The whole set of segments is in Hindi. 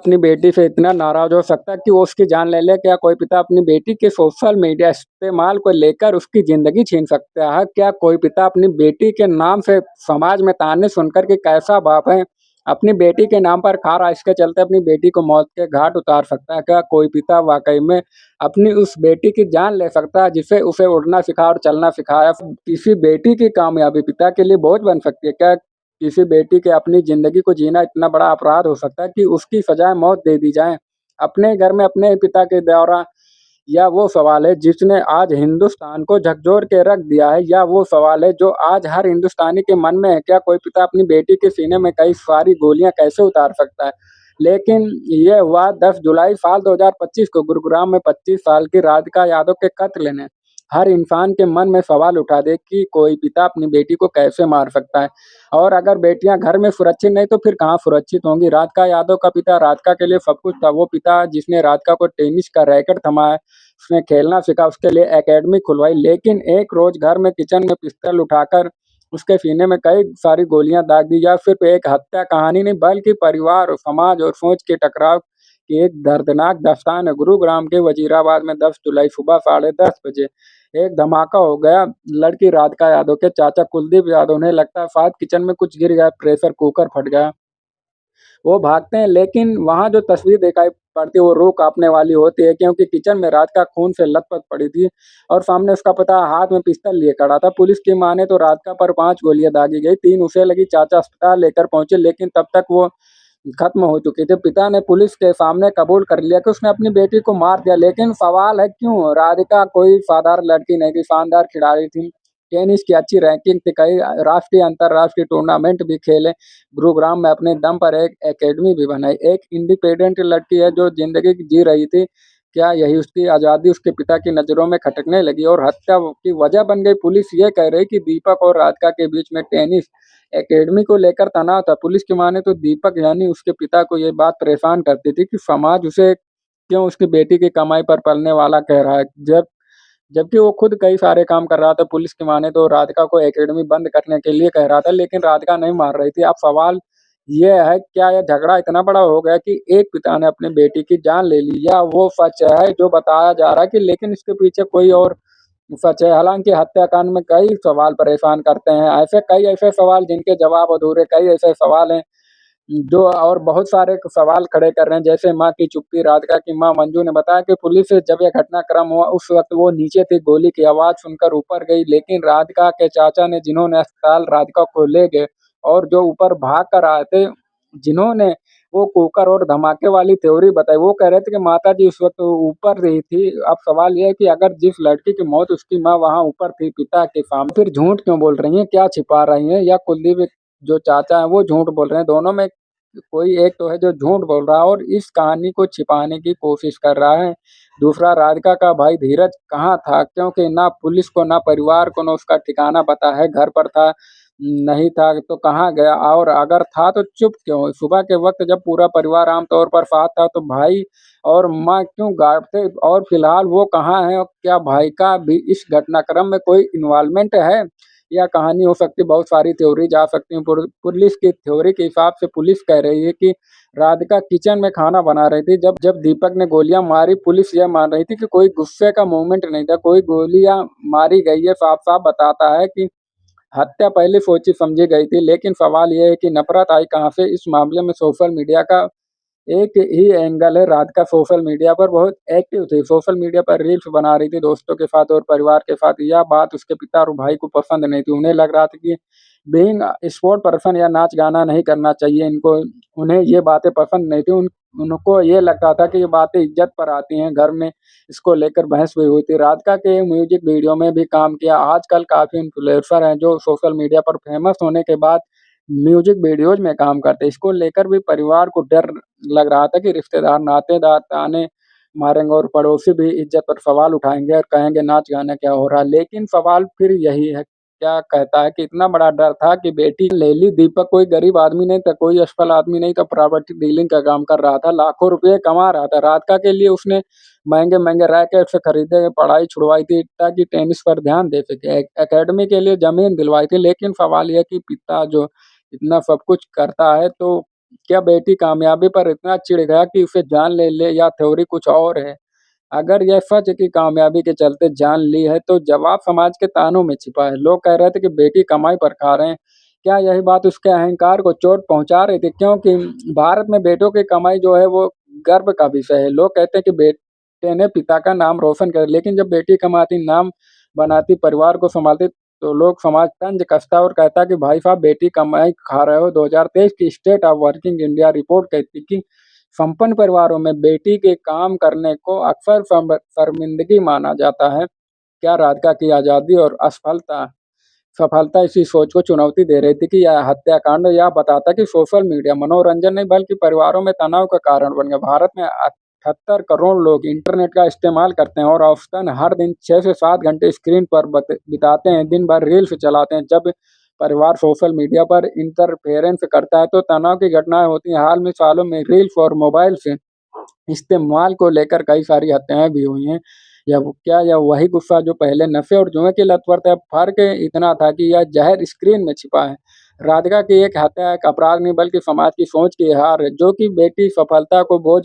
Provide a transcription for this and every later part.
अपनी बेटी से इतना नाराज़ हो सकता है कि वो उसकी जान ले ले? क्या कोई पिता अपनी बेटी के सोशल मीडिया इस्तेमाल को लेकर उसकी ज़िंदगी छीन सकता है? क्या कोई पिता अपनी बेटी के नाम से समाज में ताने सुनकर के कैसा बाप है, अपनी बेटी के नाम पर खा रहा है, इसके चलते अपनी बेटी को मौत के घाट उतार सकता है? क्या कोई पिता वाक़ई में अपनी उस बेटी की जान ले सकता है जिसे उसे उड़ना सिखाया और चलना सिखाया? किसी बेटी की कामयाबी पिता के लिए बोझ बन सकती है? क्या किसी बेटी के अपनी ज़िंदगी को जीना इतना बड़ा अपराध हो सकता है कि उसकी सज़ाए मौत दे दी जाए? अपने घर में अपने पिता के द्वारा, या वो सवाल है जिसने आज हिंदुस्तान को झकझोर के रख दिया है, या वो सवाल है जो आज हर हिंदुस्तानी के मन में है? क्या कोई पिता अपनी बेटी के सीने में कई सारी गोलियाँ कैसे उतार सकता है? लेकिन ये हुआ 10 जुलाई साल 2025 को गुरुग्राम में 25 साल की राधिका यादव के कत्ल ने हर इंसान के मन में सवाल उठा दिए कि कोई पिता अपनी बेटी को कैसे मार सकता है? और अगर बेटियां घर में सुरक्षित नहीं तो फिर कहाँ सुरक्षित होंगी? राधिका यादव का पिता राधिका के लिए सब कुछ था। वो पिता जिसने राधिका को टेनिस का रैकेट थमाया, उसने खेलना सीखा, उसके लिए एकेडमी खुलवाई, लेकिन एक रोज घर में किचन में पिस्तौल उठाकर उसके सीने में कई सारी गोलियां दाग दी। या सिर्फ एक हत्या कहानी नहीं, बल्कि परिवार और समाज और सोच के टकराव की एक दर्दनाक दास्तान है। गुरुग्राम के वजीराबाद में 10 जुलाई सुबह 10:30 बजे एक धमाका हो गया। लड़की राधिका यादव के चाचा कुलदीप यादव, उन्हें लगता है शायद किचन में कुछ गिर गया, प्रेशर कुकर फट गया। वो भागते हैं, लेकिन वहाँ जो तस्वीर दिखाई पड़ती है वो रूह काँपने वाली होती है, क्योंकि किचन में राधिका खून से लथपथ पड़ी थी और सामने उसका पिता हाथ में पिस्तौल लिए खड़ा था। पुलिस की माने तो राधिका पर 5 गोलियाँ दागी गई, 3 उसे लगी। चाचा अस्पताल लेकर पहुंचे, लेकिन तब तक वो खत्म हो चुकी थी। पिता ने पुलिस के सामने कबूल कर लिया कि उसने अपनी बेटी को मार दिया, लेकिन सवाल है क्यों? राधिका कोई साधारण लड़की नहीं थी, शानदार खिलाड़ी थी, टेनिस की अच्छी रैंकिंग थी, कई राष्ट्रीय अंतर्राष्ट्रीय टूर्नामेंट भी खेले, गुरुग्राम में अपने दम पर एक एकेडमी भी बनाई। एक इंडिपेंडेंट लड़की है जो जिंदगी जी रही थी। क्या यही उसकी आज़ादी उसके पिता की नज़रों में खटकने लगी और हत्या की वजह बन गई? पुलिस ये कह रही कि दीपक और राधिका के बीच में टेनिस एकेडमी को लेकर तनाव था। पुलिस की माने तो दीपक यानी उसके पिता को ये बात परेशान करती थी कि समाज उसे क्यों उसकी बेटी की कमाई पर पलने वाला कह रहा है, जबकि वो खुद कई सारे काम कर रहा था। पुलिस की माने तो राधिका को एकेडमी बंद करने के लिए कह रहा था, लेकिन राधिका नहीं मान रही थी। अब सवाल ये है, क्या यह झगड़ा इतना बड़ा हो गया कि एक पिता ने अपनी बेटी की जान ले ली, या वो सच है जो बताया जा रहा है कि लेकिन इसके पीछे कोई और सच है? हालांकि हत्याकांड में कई सवाल परेशान करते हैं, ऐसे कई ऐसे सवाल जिनके जवाब अधूरे, कई ऐसे सवाल हैं जो और बहुत सारे सवाल खड़े कर रहे हैं, जैसे माँ की चुप्पी। राधिका की माँ मंजू ने बताया कि पुलिस से जब यह घटनाक्रम हुआ उस वक्त वो नीचे थी, गोली की आवाज सुनकर ऊपर गई, लेकिन राधिका के चाचा ने, जिन्होंने अस्पताल राधिका को ले गए और जो ऊपर भाग कर आए थे, जिन्होंने वो कुकर और धमाके वाली थ्योरी बताई, वो कह रहे थे कि माता जी उस वक्त ऊपर रही थी। अब सवाल ये है कि अगर जिस लड़की की मौत उसकी माँ वहां ऊपर थी पिता के सामने, फिर झूठ क्यों बोल रही है? क्या छिपा रही है? या कुलदीप जो चाचा है वो झूठ बोल रहे हैं? दोनों में कोई एक तो है जो झूठ बोल रहा है और इस कहानी को छिपाने की कोशिश कर रहा है। दूसरा, राधिका का भाई धीरज कहाँ था? क्योंकि ना पुलिस को, ना परिवार को, ना उसका ठिकाना पता है। घर पर था, नहीं था तो कहाँ गया? और अगर था तो चुप क्यों? सुबह के वक्त जब पूरा परिवार आमतौर पर साथ था तो भाई और माँ क्यों गायब थे? और फिलहाल वो कहाँ है? और क्या भाई का भी इस घटनाक्रम में कोई इन्वॉल्वमेंट है? या कहानी हो सकती है, बहुत सारी थ्योरी जा सकती हैं। पुलिस की थ्योरी के हिसाब से पुलिस कह रही है कि राधिका किचन में खाना बना रही थी जब जब दीपक ने गोलियां मारी। पुलिस यह मान रही थी कि कोई गुस्से का मूवमेंट नहीं था, कोई गोलियां मारी गई है। साफ साफ बताता है कि हत्या पहले सोची समझी गई थी, लेकिन सवाल यह है कि नफरत आई कहाँ से? इस मामले में सोशल मीडिया का एक ही एंगल है। राधिका सोशल मीडिया पर बहुत एक्टिव थी, सोशल मीडिया पर रील्स बना रही थी दोस्तों के साथ और परिवार के साथ। यह बात उसके पिता और भाई को पसंद नहीं थी। उन्हें लग रहा था कि बीइंग स्पोर्ट पर्सन या नाच गाना नहीं करना चाहिए इनको, उन्हें ये बातें पसंद नहीं थी। उनको ये लगता था कि ये बातें इज्जत पर आती हैं। घर में इसको लेकर बहस भी हुई थी। राधिका के म्यूजिक वीडियो में भी काम किया। आजकल काफी इन्फ्लुएंसर हैं जो सोशल मीडिया पर फेमस होने के बाद म्यूजिक वीडियोज में काम करते हैं। इसको लेकर भी परिवार को डर लग रहा था कि रिश्तेदार, नातेदार ताने मारेंगे और पड़ोसी भी इज्जत पर सवाल उठाएंगे और कहेंगे नाच गाना क्या हो रहा है। लेकिन सवाल फिर यही है, क्या कहता है कि इतना बड़ा डर था कि बेटी ले ली। दीपक कोई गरीब आदमी नहीं था, कोई असफल आदमी नहीं था, प्रॉपर्टी डीलिंग का काम कर रहा था, लाखों रुपए कमा रहा था। राधिका के लिए उसने महंगे महंगे रैकेट से खरीदे, पढ़ाई छुड़वाई थी ताकि टेनिस पर ध्यान दे सके, एकेडमी के लिए जमीन दिलवाई थी। लेकिन सवाल यह कि पिता जो इतना सब कुछ करता है तो क्या बेटी कामयाबी पर इतना चिढ़ गया कि उसे जान ले ले या थ्योरी कुछ और है? अगर यह सच है कि कामयाबी के चलते जान ली है, तो जवाब समाज के तानों में छिपा है। लोग कह रहे थे कि बेटी कमाई पर खा रहे हैं। क्या यही बात उसके अहंकार को चोट पहुँचा रही थी? क्योंकि भारत में बेटों की कमाई जो है वो गर्व का विषय है। लोग कहते हैं कि बेटे ने पिता का नाम रोशन कर, लेकिन जब बेटी कमाती, नाम बनाती, परिवार को सँभालती, तो लोग समाज तंज कसता और कहता कि भाई साहब बेटी कमाई खा रहे हो। 2023 की state of working India report कहती कि संपन्न परिवारों में बेटी के काम करने को अक्सर शर्मिंदगी माना जाता है। क्या राधिका की आज़ादी और असफलता सफलता इसी सोच को चुनौती दे रही थी कि यह हत्याकांड यह बताता कि सोशल मीडिया मनोरंजन नहीं बल्कि परिवारों में तनाव का कारण बन गया। भारत में 78 करोड़ लोग इंटरनेट का इस्तेमाल करते हैं और औसतन हर दिन 6 से 7 घंटे स्क्रीन पर बिताते हैं, दिन भर रील्स चलाते हैं। जब परिवार सोशल मीडिया पर इंटरफेरेंस करता है तो तनाव की घटनाएं होती हैं। हाल में सालों में रील्स और मोबाइल से इस्तेमाल को लेकर कई सारी हत्याएँ भी हुई हैं। यह वही गुस्सा जो पहले नशे और जुए की लत पर था, फ़र्क इतना था कि यह ज़हर स्क्रीन में छिपा है। राधिका की एक हत्या एक अपराध नहीं बल्कि समाज की सोच की हार है, जो कि बेटी सफलता को बोझ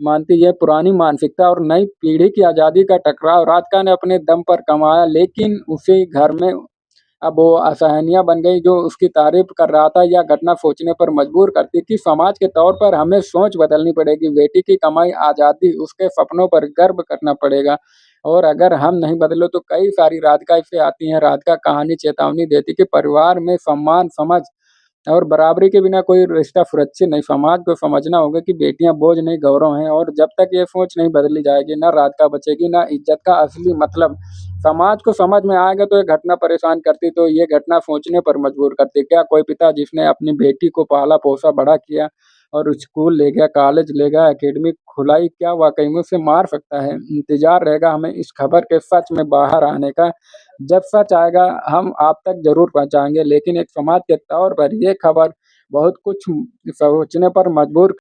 मानती है। पुरानी मानसिकता और नई पीढ़ी की आज़ादी का टकराव। राधिका ने अपने दम पर कमाया, लेकिन उसी घर में अब वो असहनीय बन गई। जो उसकी तारीफ कर रहा था, यह घटना सोचने पर मजबूर करती कि समाज के तौर पर हमें सोच बदलनी पड़ेगी। बेटी की कमाई आज़ादी, उसके सपनों पर गर्व करना पड़ेगा। और अगर हम नहीं बदले तो कई सारी राधिका इससे आती हैं। राधिका कहानी चेतावनी देती कि परिवार में सम्मान, समझ और बराबरी के बिना कोई रिश्ता सुरक्षित नहीं। समाज को समझना होगा कि बेटियां बोझ नहीं, गौरव हैं, और जब तक ये सोच नहीं बदली जाएगी, ना राधिका बचेगी, ना इज्जत का असली मतलब। समाज को समझ में आएगा तो ये घटना परेशान करती, तो ये घटना सोचने पर मजबूर करती। क्या कोई पिता जिसने अपनी बेटी को पाला पोसा बड़ा किया और स्कूल ले गया, कॉलेज ले गया, एकेडमी खुलाई, क्या वाकई में उसे मार सकता है? इंतजार रहेगा हमें इस खबर के सच में बाहर आने का। जब सच आएगा हम आप तक ज़रूर पहुँचाएँगे, लेकिन एक समाज के तौर पर ये खबर बहुत कुछ सोचने पर मजबूर